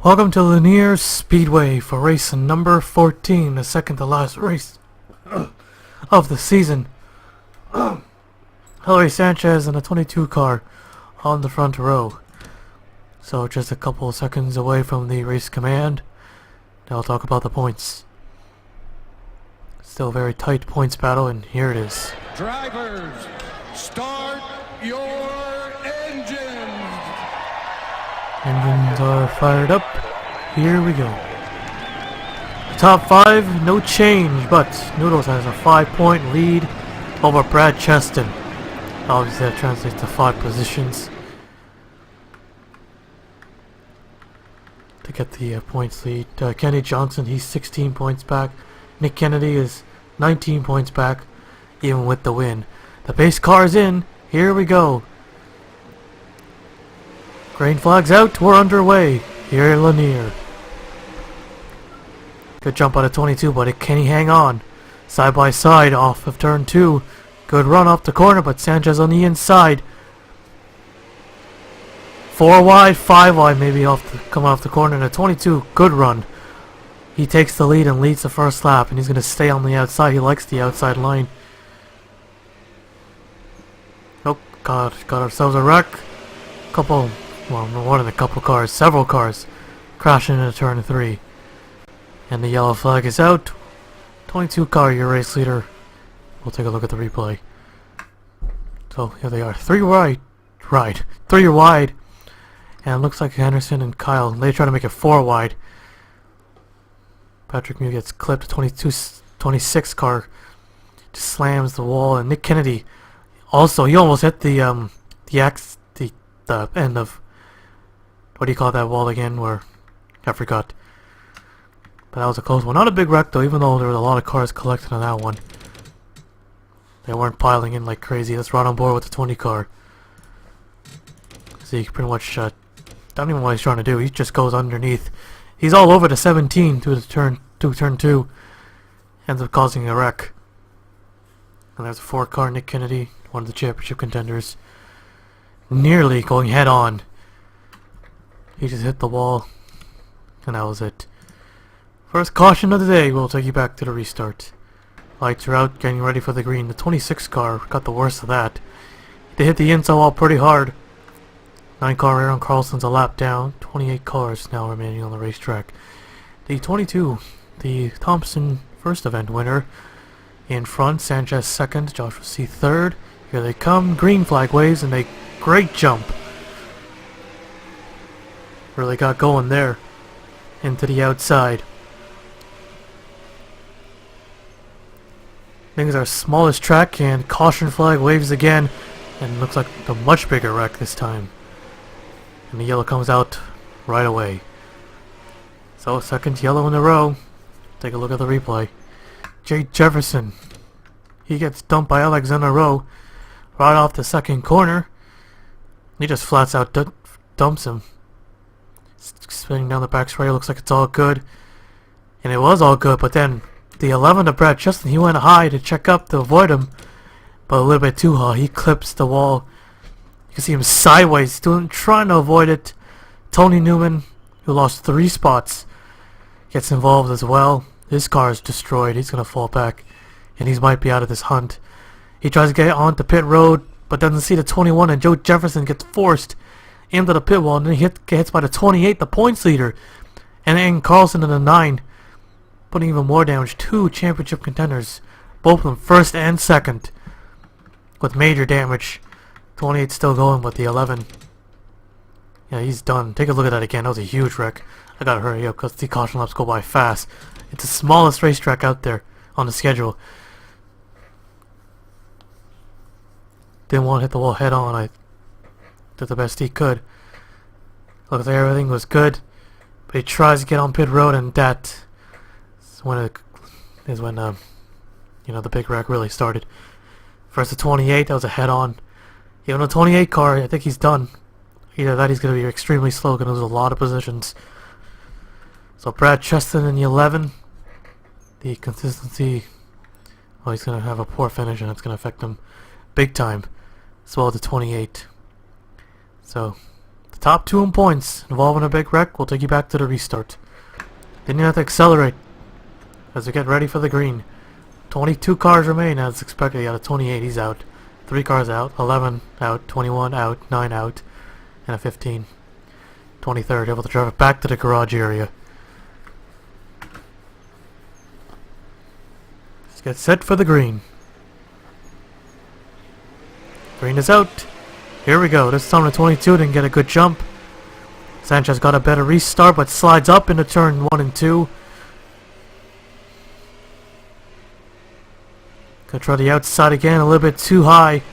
Welcome to Lanier Speedway for race number 14, the second to last race of the season. Hilary Sanchez in a 22 car on the front row. So just a couple of seconds away from the race command. Now I'll talk about the points. Still a very tight points battle, and here it is. Drivers, start your engines! Engines are fired up. Here we go. Top 5, no change, but Noodles has a 5-point lead over Brad Cheston. Obviously that translates to 5 positions to get the points lead. Kenny Johnson, he's 16 points back. Nick Kennedy is 19 points back, even with the win. The base car's in. Here we go. Green flag's out. We're underway here at Lanier. Good jump out of 22, but can he hang on? Side by side off of turn 2. Good run off the corner, but Sanchez on the inside. 4 wide, 5 wide, maybe coming off the corner. And a 22, good run. He takes the lead and leads the first lap, and he's going to stay on the outside. He likes the outside line. Oh, God, got ourselves a wreck. Well, more than a couple cars, several cars crashing into turn 3. And the yellow flag is out. 22 car, your race leader. We'll take a look at the replay. So here they are, 3 wide. And it looks like Henderson and Kyle, they try to make it 4 wide. Patrick Mew gets clipped. 26 car just slams the wall, and Nick Kennedy also, he almost hit the end of, what do you call that wall again, where I forgot. But that was a close one. Not a big wreck though, even though there was a lot of cars collected on that one. They weren't piling in like crazy. Let's run on board with the 20 car. See, pretty much don't even know what he's trying to do. He just goes underneath. He's all over the 17 to turn 2. Ends up causing a wreck. And there's a 4 car, Nick Kennedy, one of the championship contenders, nearly going head on. He just hit the wall, and that was it. First caution of the day. We'll take you back to the restart. Lights are out, getting ready for the green. The 26 car got the worst of that. They hit the inside wall pretty hard. 9 car Aaron Carlson's a lap down. 28 cars now remaining on the racetrack. The 22, the Thompson first event winner, in front. Sanchez second. Joshua C third. Here they come. Green flag waves, and a great jump. Really got going there into the outside. I think it's our smallest track, and caution flag waves again, and looks like a much bigger wreck this time. And the yellow comes out right away. So second yellow in a row. Take a look at the replay. Jake Jefferson, he gets dumped by Alexander Rowe right off the second corner. He just flats out dumps him. Spinning down the back straight, looks like it's all good. And it was all good, but then the 11 to Brad Cheston, he went high to check up to avoid him, but a little bit too high. He clips the wall. You can see him sideways, trying to avoid it. Tony Newman, who lost 3 spots, gets involved as well. His car is destroyed. He's going to fall back, and he might be out of this hunt. He tries to get onto pit road, but doesn't see the 21, and Joe Jefferson gets forced into the pit wall, and then he gets by the 28, the points leader, and Carlson in the 9, putting even more damage. 2 championship contenders, both of them first and second, with major damage. 28 still going, but the 11, yeah, he's done. Take a look at that again. That was a huge wreck. I gotta hurry up because the caution laps go by fast. It's the smallest racetrack out there on the schedule. Didn't want to hit the wall head on. I did the best he could. Looked like everything was good, but he tries to get on pit road, and that is when the big wreck really started. First the 28, that was a head on. Even the 28 car, I think he's done. Either that, he's going to be extremely slow, going to lose a lot of positions. So Brad Cheston in the 11, the consistency, well, he's going to have a poor finish, and it's going to affect him big time, as well as the 28. So Top 2 in points involving a big wreck will take you back to the restart. Then you have to accelerate as we get ready for the green. 22 cars remain as expected. Out of 28, he's out. 3 cars out, 11 out, 21 out, 9 out, and a 15. 23rd, able to drive it back to the garage area. Let's get set for the green. Green is out. Here we go. This time the 22 didn't get a good jump. Sanchez got a better restart, but slides up into turn 1 and 2. Gonna try the outside again, a little bit too high.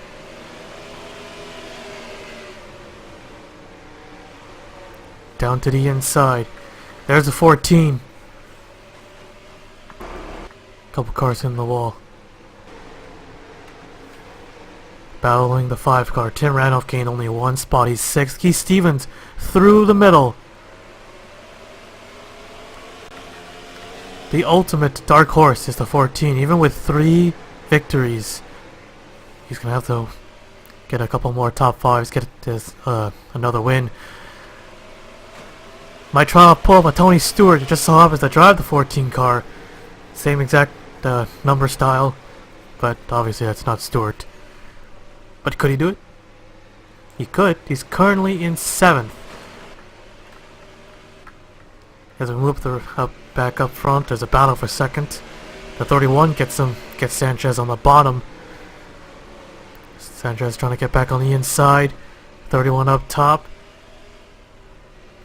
Down to the inside. There's the 14. Couple cars in the wall. Battling the 5 car. Tim Randolph gained only 1 spot. He's 6th. Keith Stevens through the middle. The ultimate dark horse is the 14. Even with 3 victories, he's gonna have to get a couple more top 5s, get this another win. Might try to pull up a Tony Stewart. It just so happens to drive the 14 car. Same exact number style, but obviously that's not Stewart. But could he do it? He could. He's currently in 7th. As we move back up front, there's a battle for 2nd. The 31 gets Sanchez on the bottom. Sanchez trying to get back on the inside. 31 up top.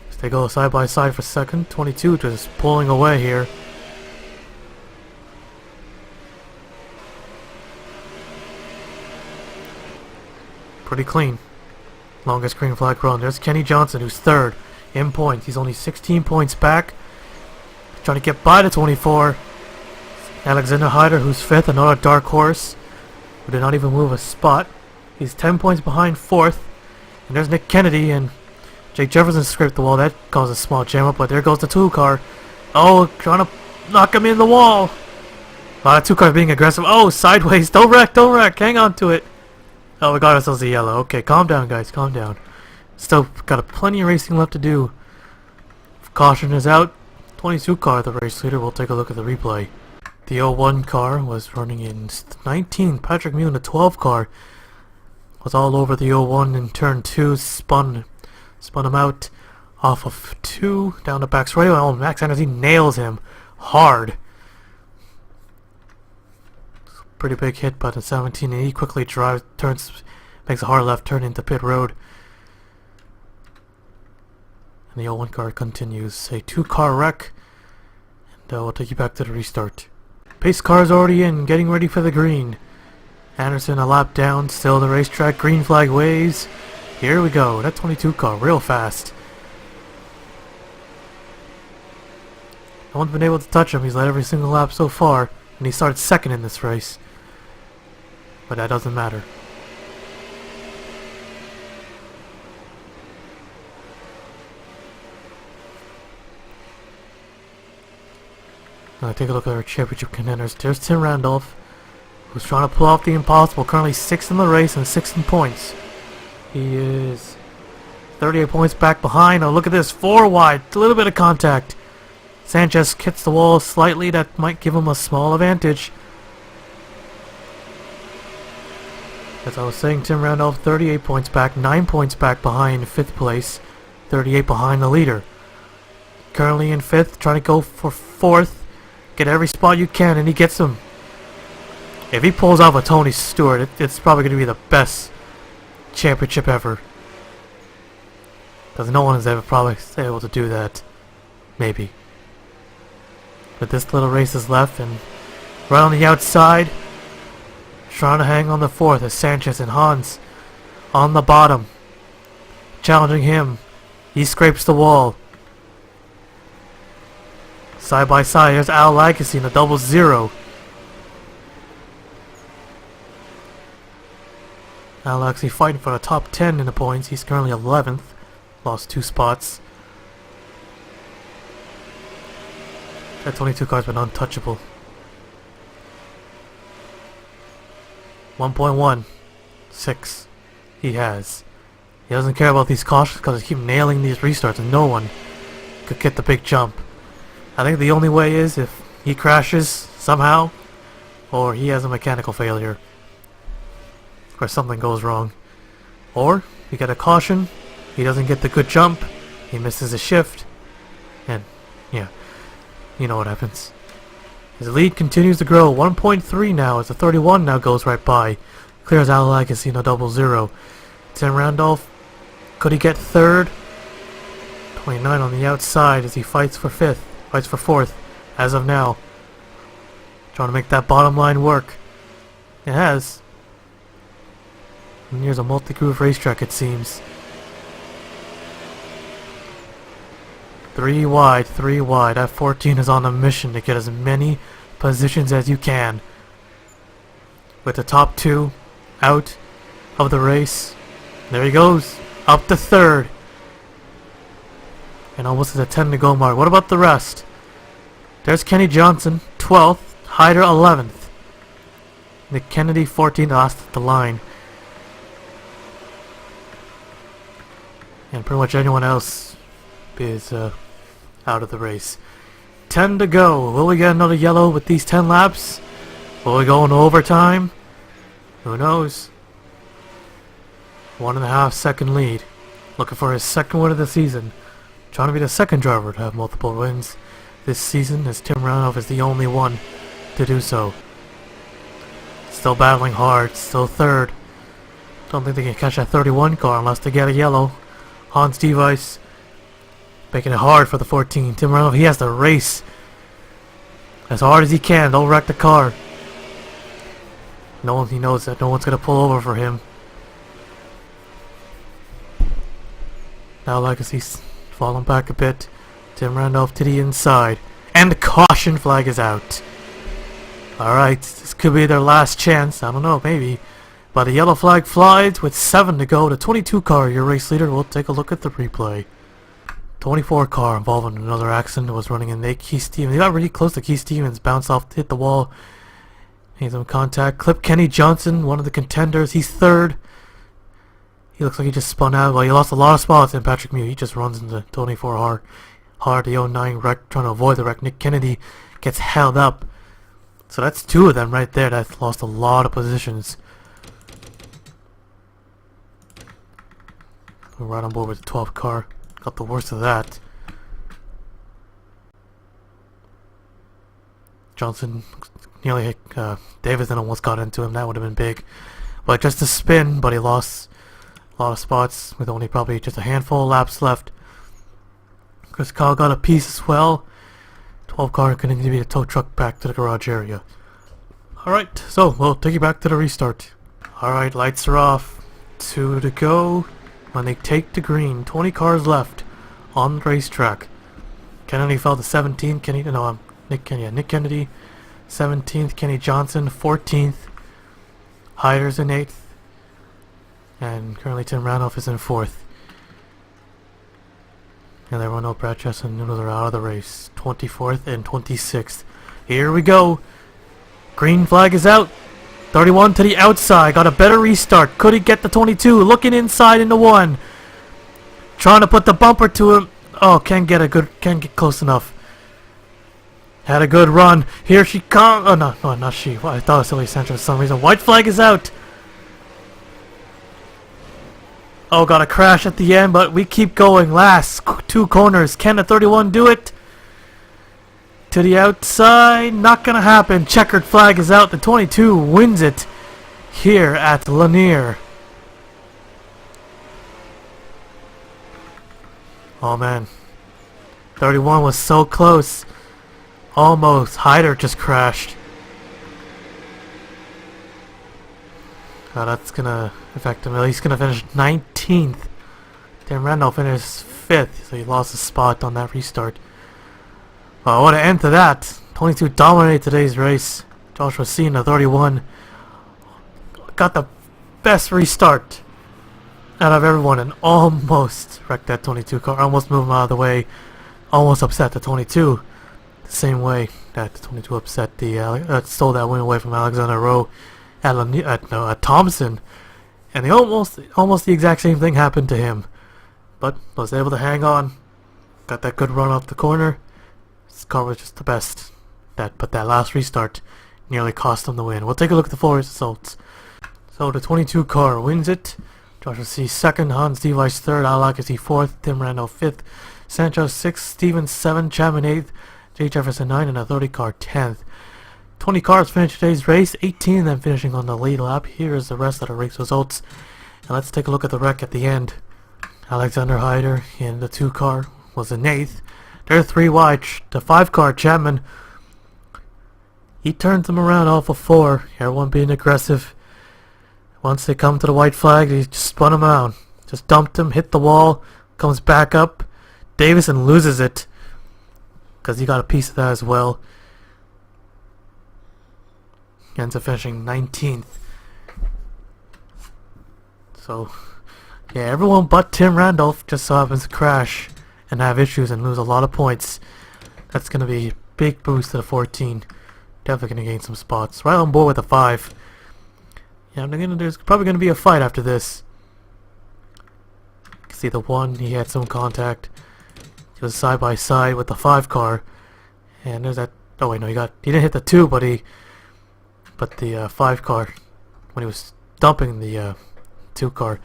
As they go side by side for 2nd. 22 just pulling away here. Pretty clean. Longest green flag run. There's Kenny Johnson, who's 3rd in points. He's only 16 points back. Trying to get by the 24. Alexander Hyder, who's 5th, another dark horse, who did not even move a spot. He's 10 points behind 4th. And there's Nick Kennedy, and Jake Jefferson scraped the wall. That caused a small jam up, but there goes the 2 car. Oh, trying to knock him in the wall. The 2 car being aggressive. Oh, sideways. Don't wreck, don't wreck. Hang on to it. Oh, we got ourselves a yellow. Okay, calm down, guys. Calm down. Still got plenty of racing left to do. Caution is out. 22 car, the race leader. We'll take a look at the replay. The 01 car was running in 19. Patrick Mew in the 12 car was all over the 01 in turn 2. Spun him out off of 2 down the back straight. Oh, Max Anderson nails him hard. Pretty big hit by the 17, and he quickly makes a hard left turn into pit road. And the 01 car continues. A 2 car wreck, and we'll take you back to the restart. Pace car is already in, getting ready for the green. Anderson a lap down, still the racetrack, green flag waves. Here we go, that 22 car, real fast. No one's been able to touch him. He's led every single lap so far, and he started 2nd in this race. But that doesn't matter. Now take a look at our championship contenders. There's Tim Randolph, who's trying to pull off the impossible. Currently 6th in the race and 6th in points. He is 38 points back behind. Oh, look at this. 4 wide. A little bit of contact. Sanchez hits the wall slightly. That might give him a small advantage. As I was saying, Tim Randolph 38 points back. 9 points back behind 5th place. 38 behind the leader. Currently in 5th. Trying to go for 4th. Get every spot you can, and he gets them. If he pulls off a Tony Stewart, it's probably going to be the best championship ever. Because no one is ever probably able to do that. Maybe. But this little race is left, and right on the outside, trying to hang on the 4th is Sanchez, and Hans on the bottom, challenging him. He scrapes the wall. Side by side, here's Al Legacy in the 00. Al actually fighting for the top 10 in the points. He's currently 11th. Lost 2 spots. That 22 car's been untouchable. 1.16 he has He doesn't care about these cautions because he keeps nailing these restarts and no one could get the big jump. I think the only way is if he crashes somehow or he has a mechanical failure or something goes wrong. Or you get a caution, he doesn't get the good jump, he misses a shift, and yeah, you know what happens. His lead continues to grow, 1.3 now as the 31 now goes right by. Clears Ally Casino 00. Tim Randolph, could he get third? 29 on the outside as he fights for fifth, fights for fourth as of now. Trying to make that bottom line work. It has. And here's a multi-groove racetrack it seems. 3 wide. F14 is on a mission to get as many positions as you can. With the top 2 out of the race. There he goes. Up to third. And almost at a 10 to go mark. What about the rest? There's Kenny Johnson, 12th. Hyder, 11th. Nick Kennedy, 14th, last at the line. And pretty much anyone else is out of the race. 10 to go. Will we get another yellow with these 10 laps? Will we go into overtime? Who knows? 1.5 second lead. Looking for his second win of the season. Trying to be the second driver to have multiple wins this season, as Tim Randolph is the only one to do so. Still battling hard. Still third. Don't think they can catch that 31 car unless they get a yellow. Hans Device making it hard for the 14. Tim Randolph, he has to race as hard as he can. Don't wreck the car. He knows that no one's gonna pull over for him. Now Legacy's falling back a bit. Tim Randolph to the inside. And the caution flag is out. Alright, this could be their last chance. I don't know, maybe. But the yellow flag flies with 7 to go. The 22 car, your race leader. We'll take a look at the replay. 24 car involved in another accident. Was running in Keith Stevens. He got really close to Keith Stevens. Bounced off, hit the wall. He's in contact. Clip Kenny Johnson, one of the contenders. He's third. He looks like he just spun out. Well, he lost a lot of spots in Patrick Mew. He just runs into 24 hard. The 09 wreck, trying to avoid the wreck. Nick Kennedy gets held up. So that's 2 of them right there. That's lost a lot of positions. We're right on board with the 12 car. Got the worst of that. Johnson nearly hit Davidson, almost got into him. That would have been big. But just a spin, but he lost a lot of spots with only probably just a handful of laps left. Chris Kyle got a piece as well. 12 car continuing to be the tow truck back to the garage area. Alright, so we'll take you back to the restart. Alright, lights are off. 2 to go. When they take the green, 20 cars left on the racetrack. Kennedy fell to 17th. Nick Kennedy, 17th. Kenny Johnson, 14th. Hyder's in 8th. And currently Tim Randolph is in 4th. And there were no Brad Chess and Noodles are out of the race. 24th and 26th. Here we go. Green flag is out. 31 to the outside. Got a better restart. Could he get the 22? Looking inside into 1. Trying to put the bumper to him. Oh, can't get close enough. Had a good run. Here she comes. Oh, no, not she. Well, I thought it was Silly Sancho for some reason. White flag is out. Oh, got a crash at the end, but we keep going. Last 2 corners. Can the 31 do it? To the outside. Not gonna happen. Checkered flag is out. The 22 wins it here at Lanier. Oh, man. 31 was so close. Almost. Hyder just crashed. Oh, that's gonna affect him. He's gonna finish 19th. Tim Randolph finished 5th, so he lost a spot on that restart. Well, what an end to that. 22 dominated today's race. Joshua Cena, 31. Got the best restart out of everyone and almost wrecked that 22 car. Almost moved him out of the way. Almost upset the 22. The same way that the 22 upset stole that win away from Alexander Rowe at Thompson And almost the exact same thing happened to him. But was able to hang on. Got that good run off the corner. His car was just the best. But that last restart nearly cost him the win. We'll take a look at the full results. So the 22 car wins it. Joshua C. second, Hans Device third, Al Legacy fourth, Tim Randolph fifth, Sancho sixth, Stevens 7, Chapman 8th, Jay Jefferson 9, and a 30 car 10th. 20 cars finished today's race, 18 of them finishing on the lead lap. Here is the rest of the race results. And let's take a look at the wreck at the end. Alexander Hyder in the 2 car was in 8th. They're 3 wide. The 5 car, Chapman, he turns them around off of 4. Everyone being aggressive. Once they come to the white flag, he just spun him around. Just dumped him, hit the wall, comes back up. Davison loses it because he got a piece of that as well. Ends up finishing 19th. So, yeah, everyone but Tim Randolph just so happens to crash and have issues and lose a lot of points. That's going to be a big boost to the 14. Definitely going to gain some spots. Right on board with the 5. Yeah, there's probably going to be a fight after this. You can see the 1, he had some contact. He was side by side with the 5 car. And there's that, oh wait, no, he didn't hit the 2, but the 5 car, when he was dumping the 2 car.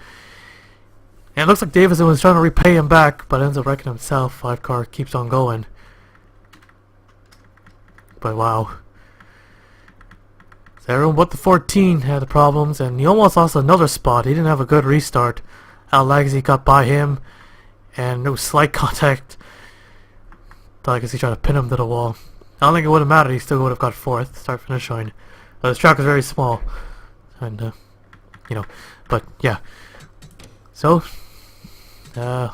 And it looks like Davison was trying to repay him back, but ends up wrecking himself. 5 car keeps on going. But wow. So everyone but the 14 had the problems, and he almost lost another spot. He didn't have a good restart. Al Legacy got by him, and there was slight contact. Legacy tried to pin him to the wall. I don't think it would have mattered. He still would have got 4th, start finish line. But this track is very small, and you know, but yeah. So, yeah.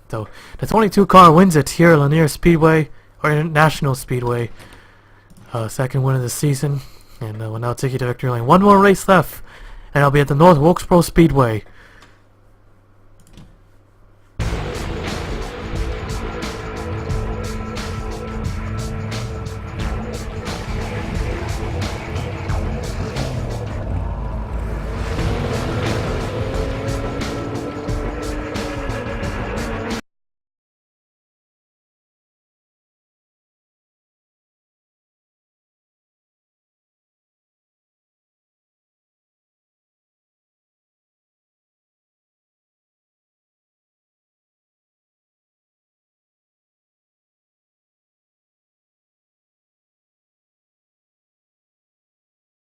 So the 22 car wins it here at Lanier Speedway or International Speedway. Second win of the season, and will now take you to victory lane. One more race left, and I'll be at the North Wilkesboro Speedway.